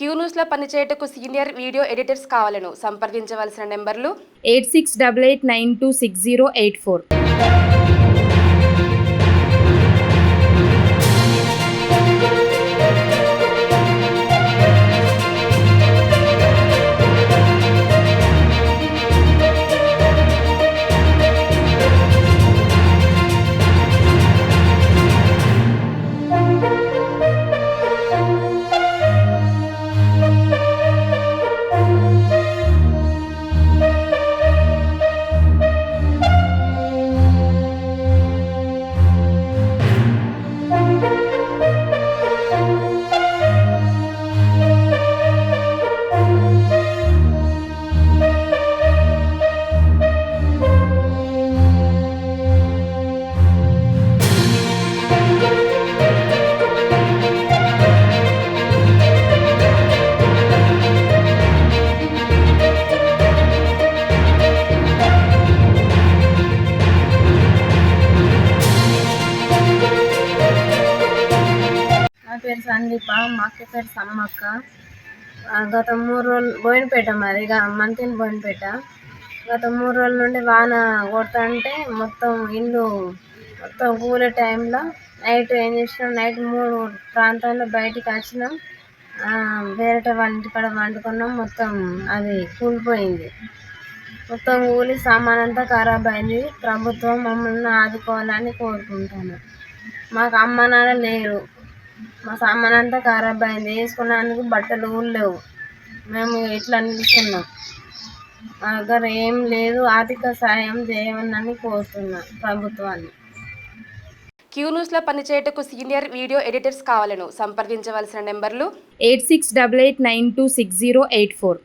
Queue న్యూస్లో పనిచేయటకు senior video editors కావాలను సంప్రదించవలసిన నెంబర్లు 8688926084. నా పేరు సందీప, మా అక్క పేరు సమ్మక్క. గత 3 రోజులు బోయినపేట, మాది మంతిని బోయినపేట. గత 3 రోజుల నుండి వాన కొడుతుంటే మొత్తం ఇల్లు మొత్తం కూలే టైంలో నైట్ ఏం చేసినాం, నైట్ 3 ప్రాంతాల్లో బయటికి వచ్చినాం. వేరే వాళ్ళ ఇంటికాడ వండుకున్నాం. మొత్తం అది కూలిపోయింది. మొత్తం కూలి సామాన్ అంతా ఖరాబ్ అయింది. ప్రభుత్వం మమ్మల్ని ఆదుకోవాలని కోరుకుంటాను. మాకు అమ్మ నాన్న లేరు. మా సామాన్ అంతా ఖరాబ్ అయింది. వేసుకున్నందుకు బట్టలు కూడా లేవు. మేము ఇట్లా నిలుస్తున్నాం. మా దగ్గర ఏం లేదు. ఆర్థిక సాయం చేయమని కోరుతున్నాం ప్రభుత్వాన్ని. క్యూ న్యూస్లో పనిచేయటకు సీనియర్ వీడియో ఎడిటర్స్ కావాలను సంప్రదించవలసిన నెంబర్లు 8688926084.